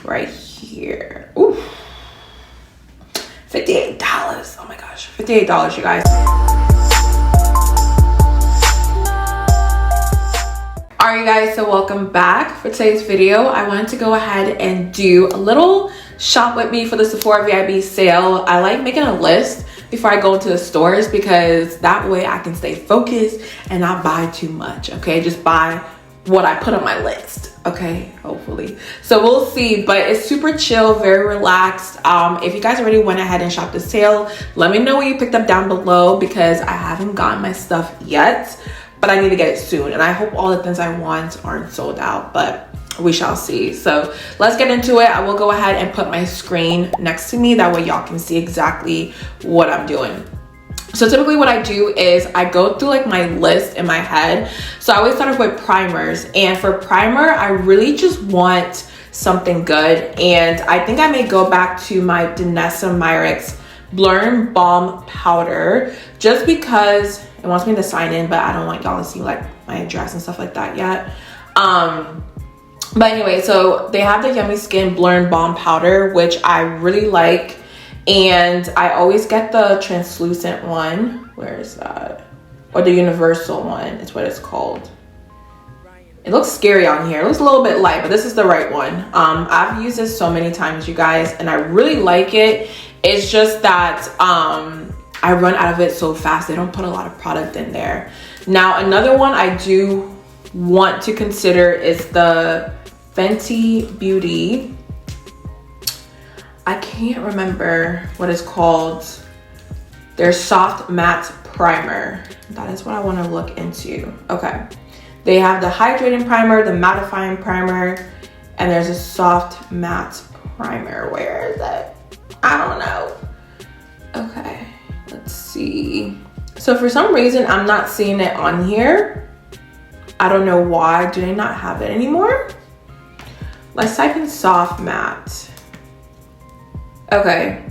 right here. Ooh, $58. Oh my gosh, $58, you guys. Alright, you guys, so welcome back. For today's video, I wanted to go ahead and do a little shop with me for the Sephora VIB sale. I like making a list before I go into the stores because that way I can stay focused and not buy too much, okay? Just buy what I put on my list, okay? Hopefully. So we'll see, but it's super chill, very relaxed. If you guys already went ahead and shopped the sale, let me know what you picked up down below because I haven't gotten my stuff yet, but I need to get it soon. And I hope all the things I want aren't sold out, but we shall see. So let's get into it. I will go ahead and put my screen next to me. That way y'all can see exactly what I'm doing. So typically what I do is I go through like my list in my head. So I always start off with primers. And for primer, I really just want something good. And I think I may go back to my Danessa Myricks Blur and Balm Powder just because it wants me to sign in, but I don't want y'all to see like my address and stuff like that yet. But anyway, so they have the Yummy Skin Blur and Balm Powder, which I really like. And I always get the translucent one. Where is that? Or the universal one is what it's called. It looks scary on here. It looks a little bit light, but this is the right one. I've used this so many times, you guys, and I really like it. It's just that I run out of it so fast. They don't put a lot of product in there. Now, another one I do want to consider is the Fenty Beauty. I can't remember what it's called. Their Soft Matte Primer. That is what I want to look into. Okay. They have the Hydrating Primer, the Mattifying Primer, and there's a Soft Matte Primer. Where is it? I don't know. Okay. Let's see. So for some reason, I'm not seeing it on here. I don't know why. Do they not have it anymore? Let's type in Soft Matte. Okay,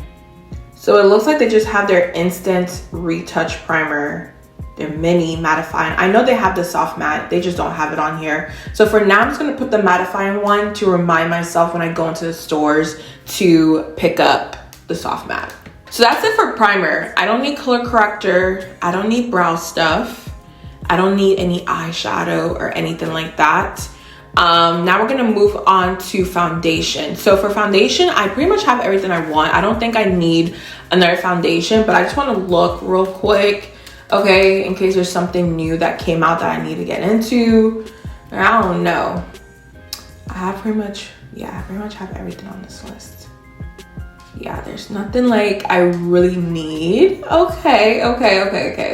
so it looks like they just have their Instant Retouch Primer, their Mini Mattifying. I know they have the Soft Matte, they just don't have it on here. So for now, I'm just gonna put the mattifying one to remind myself when I go into the stores to pick up the Soft Matte. So that's it for primer. I don't need color corrector. I don't need brow stuff. I don't need any eyeshadow or anything like that. Now we're gonna move on to foundation. So for foundation, I pretty much have everything I want. I don't think I need another foundation, but I just want to look real quick, okay, in case there's something new that came out that I need to get into. I don't know. I pretty much have everything on this list. Yeah, there's nothing like I really need. Okay,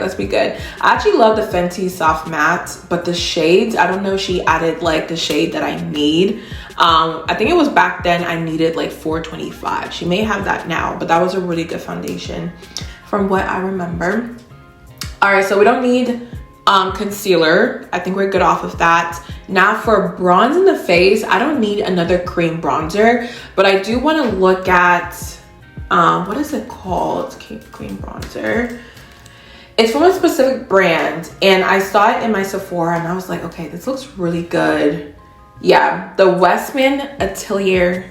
let's be good. I actually love the Fenty Soft Matte, but the shades, I don't know if she added like the shade that I need. I think it was back then I needed like 425. She may have that now, but that was a really good foundation from what I remember. All right, so we don't need concealer. I think we're good off of that. Now for bronze in the face, I don't need another cream bronzer, but I do want to look at what is it called? Cream bronzer. It's from a specific brand and I saw it in my Sephora and I was like, okay, this looks really good. Yeah, the Westman Atelier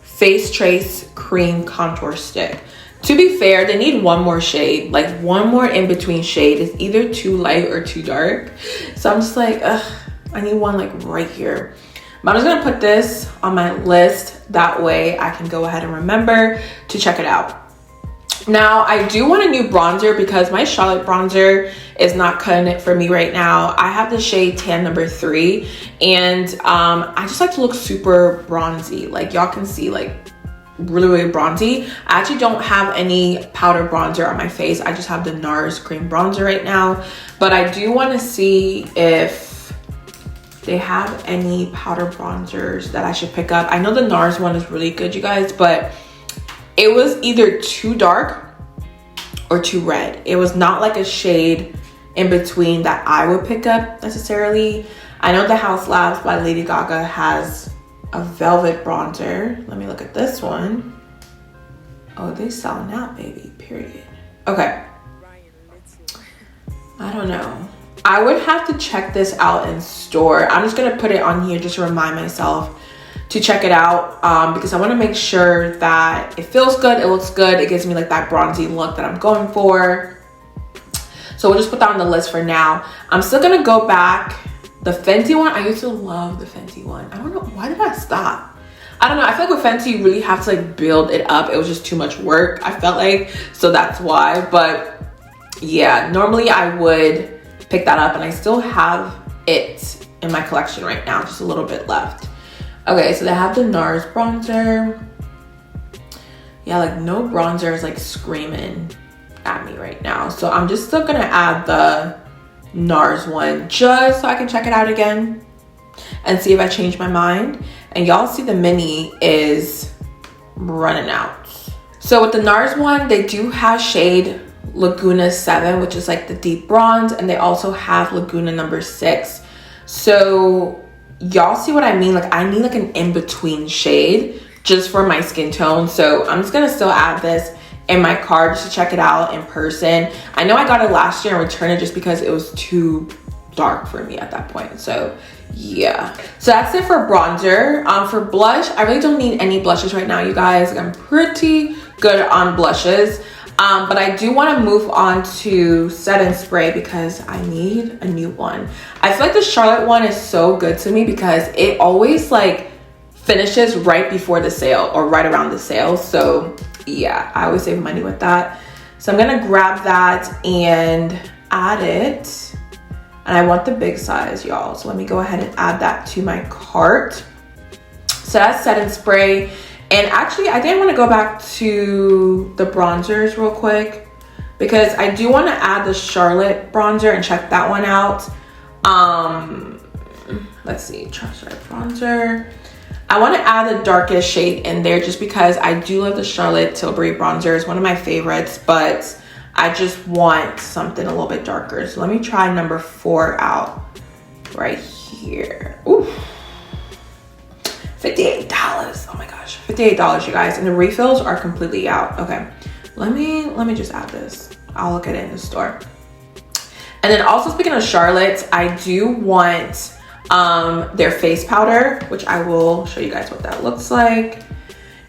Face Trace Cream Contour Stick. To be fair, they need one more shade, like one more in between shade. It's either too light or too dark. So I'm just like, ugh, I need one like right here. But I'm just gonna put this on my list. That way I can go ahead and remember to check it out. Now, I do want a new bronzer because my Charlotte bronzer is not cutting it for me right now. I have the shade Tan number 3 and I just like to look super bronzy. Like y'all can see like really bronzy. I actually don't have any powder bronzer on my face. I just have the NARS cream bronzer right now, but I do want to see if they have any powder bronzers that I should pick up. I know the NARS one is really good, you guys, but it was either too dark or too red. It was not like a shade in between that I would pick up necessarily. I know the House Labs by Lady Gaga has a velvet bronzer. Let me look at this one. Oh, they selling out, baby, period. Okay. I don't know. I would have to check this out in store. I'm just gonna put it on here just to remind myself to check it out because I want to make sure that it feels good, it looks good, it gives me like that bronzy look that I'm going for. So we'll just put that on the list for now. I'm still gonna go back. The Fenty one, I used to love the Fenty one. I don't know, why did I stop? I don't know, I feel like with Fenty you really have to like build it up. It was just too much work, I felt like, so that's why. But yeah, normally I would pick that up and I still have it in my collection right now, just a little bit left. Okay, so they have the NARS bronzer. Yeah, like no bronzer is like screaming at me right now. So I'm just still gonna add the NARS one just so I can check it out again and see if I change my mind. And y'all see the mini is running out. So with the NARS one, they do have shade Laguna 7, which is like the deep bronze, and they also have Laguna number 6. So y'all see what I mean? Like I need like an in-between shade just for my skin tone. So I'm just gonna still add this in my cart just to check it out in person. I know I got it last year and returned it just because it was too dark for me at that point. So yeah, so that's it for bronzer. For blush, I really don't need any blushes right now, you guys. Like, I'm pretty good on blushes. But I do want to move on to set and spray because I need a new one. I feel like the Charlotte one is so good to me because it always like finishes right before the sale or right around the sale. So yeah, I always save money with that. So I'm gonna grab that and add it. And I want the big size, y'all. So let me go ahead and add that to my cart. So that's set and spray. And actually, I did want to go back to the bronzers real quick because I do want to add the Charlotte bronzer and check that one out. Let's see, Charlotte bronzer. I want to add the darkest shade in there just because I do love the Charlotte Tilbury bronzer. It's one of my favorites, but I just want something a little bit darker. So let me try number 4 out right here. Ooh. $58. Oh my gosh, $58, you guys, and the refills are completely out. Okay, let me just add this. I'll look at it in the store. And then also, speaking of Charlotte, I do want their face powder, which I will show you guys what that looks like.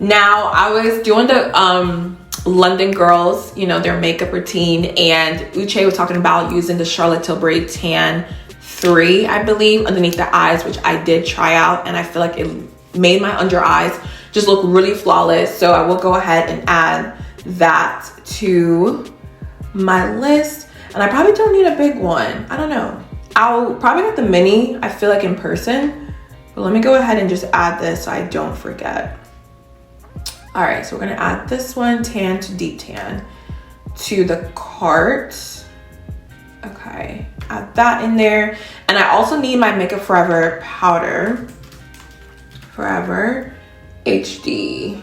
Now, I was doing the London girls, you know, their makeup routine, and Uche was talking about using the Charlotte Tilbury Tan 3, I believe, underneath the eyes, which I did try out, and I feel like it made my under eyes just look really flawless. So I will go ahead and add that to my list. And I probably don't need a big one. I don't know. I'll probably get the mini, I feel like, in person. But let me go ahead and just add this so I don't forget. All right, so we're gonna add this one, tan to deep tan, to the cart. Okay, add that in there. And I also need my Makeup Forever powder. Forever HD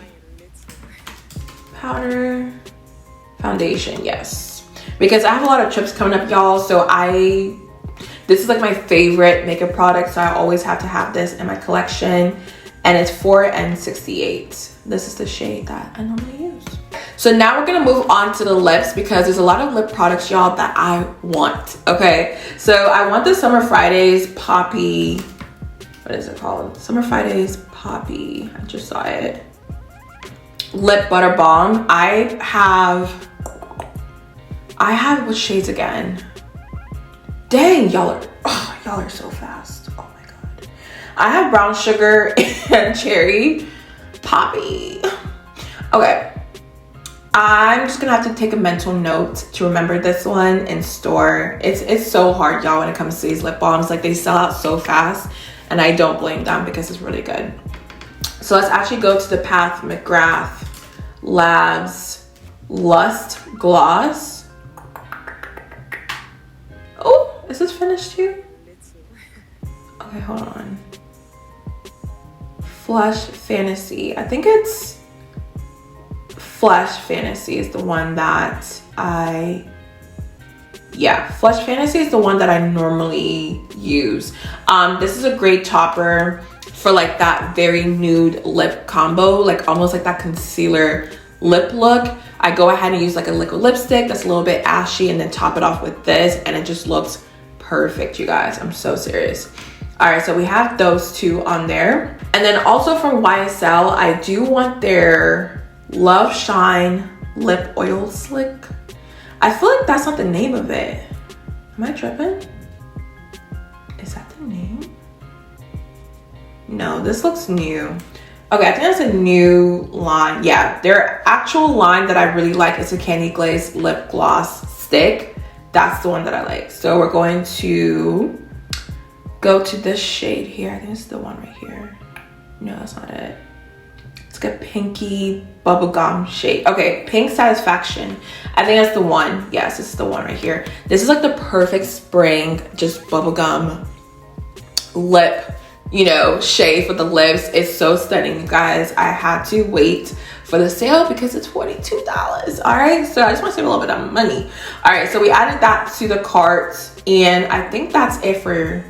powder foundation, yes. Because I have a lot of trips coming up, y'all. So this is like my favorite makeup product. So I always have to have this in my collection. And it's 4N68. This is the shade that I normally use. So now we're gonna move on to the lips because there's a lot of lip products, y'all, that I want, okay? So I want the Summer Fridays Poppy, what is it called? Summer Fridays Poppy, I just saw it. Lip Butter Balm. I have, what shades again? Dang, y'all are so fast. Oh my God. I have Brown Sugar and Cherry Poppy. Okay. I'm just gonna have to take a mental note to remember this one in store. It's so hard, y'all, when it comes to these lip balms. Like, they sell out so fast, and I don't blame them because it's really good. So let's actually go to the Pat McGrath Labs Lust Gloss. Oh, is this finished too? Okay, hold on. Flush Fantasy. I think it's Flush Fantasy is the one that Flush Fantasy is the one that I normally use. This is a great topper for like that very nude lip combo, like almost like that concealer lip look. I go ahead and use like a liquid lipstick that's a little bit ashy and then top it off with this, and it just looks perfect, you guys. I'm so serious. All right, so we have those two on there. And then also from YSL, I do want their Love Shine Lip Oil Slick. I feel like that's not the name of it. Am I tripping? Is that the name? No, this looks new. Okay, I think that's a new line. Yeah, their actual line that I really like is a Candy Glaze Lip Gloss Stick. That's the one that I like. So we're going to go to this shade here. I think it's the one right here. No, that's not it. It's like a pinky bubblegum shade. Okay, Pink Satisfaction. I think that's the one. Yes, this is the one right here. This is like the perfect spring, just bubblegum lip, you know, shade for the lips. It's so stunning, you guys. I had to wait for the sale because it's $42. All right, so I just want to save a little bit of money. All right, so we added that to the cart, and I think that's it for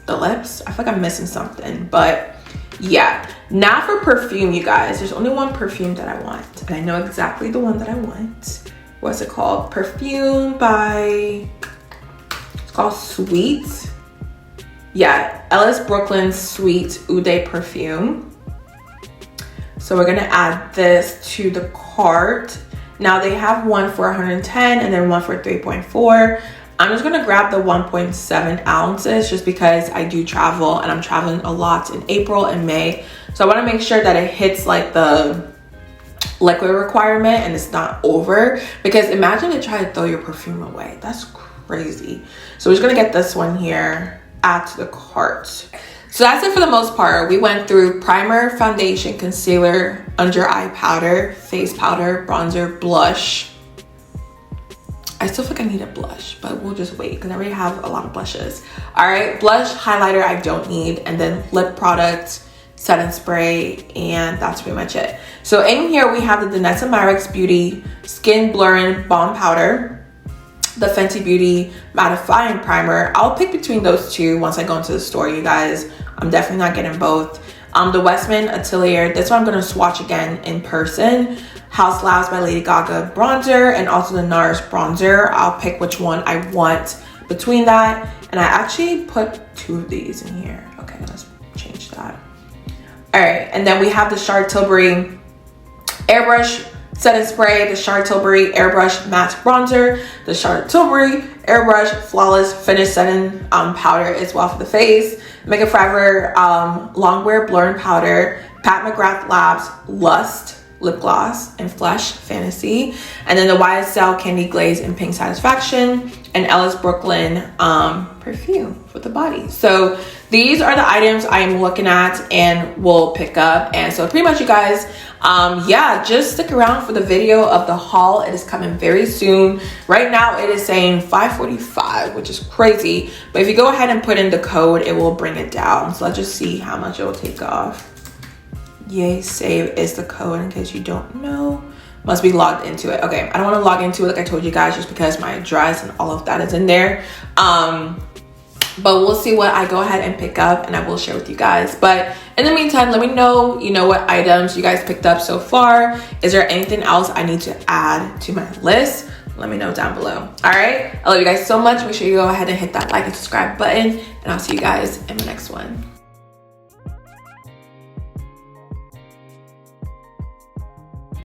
the lips. I feel like I'm missing something, but yeah. Now for perfume, you guys, there's only one perfume that I want, and I know exactly the one that I want. What's it called? Perfume by, it's called Sweet. Yeah, Ellis Brooklyn Sweet Ude perfume. So we're gonna add this to the cart. Now they have one for 110 and then one for 3.4. I'm just gonna grab the 1.7 ounces just because I do travel, and I'm traveling a lot in April and May. So I wanna make sure that it hits like the liquid requirement and it's not over, because imagine they try to throw your perfume away. That's crazy. So we're just gonna get this one here, add to the cart. So that's it for the most part. We went through primer, foundation, concealer, under eye powder, face powder, bronzer, blush. I still think I need a blush, but we'll just wait because I already have a lot of blushes. All right, blush, highlighter I don't need, and then lip product, setting spray, and that's pretty much it. So in here we have the Danessa Myricks Beauty Skin Blurring Balm Powder, the Fenty Beauty Mattifying Primer. I'll pick between those two once I go into the store, you guys. I'm definitely not getting both. The Westman Atelier, this one I'm gonna swatch again in person. House Labs by Lady Gaga bronzer, and also the NARS bronzer. I'll pick which one I want between that. And I actually put two of these in here. Okay, let's change that. All right, and then we have the Charlotte Tilbury Airbrush Setting Spray, the Charlotte Tilbury Airbrush Matte Bronzer, the Charlotte Tilbury Airbrush Flawless Finish Setting Powder as well for the face, Makeup Forever Longwear Blurring Powder, Pat McGrath Labs Lust Lip Gloss and Flesh Fantasy, and then the YSL Candy Glaze and Pink Satisfaction, and Ellis Brooklyn perfume for the body. So these are the items I'm looking at and will pick up. And so pretty much, you guys, yeah, just stick around for the video of the haul. It is coming very soon. Right now it is saying $545, which is crazy, but if you go ahead and put in the code, it will bring it down. So let's just see how much it will take off. Yay Save is the code, in case you don't know. Must be logged into it. Okay, I don't want to log into it like I told you guys, just because my address and all of that is in there. But we'll see what I go ahead and pick up, and I will share with you guys. But in the meantime, let me know, you know, what items you guys picked up so far. Is there anything else I need to add to my list? Let me know down below. All right, I love you guys so much. Make sure you go ahead and hit that like and subscribe button, and I'll see you guys in the next one.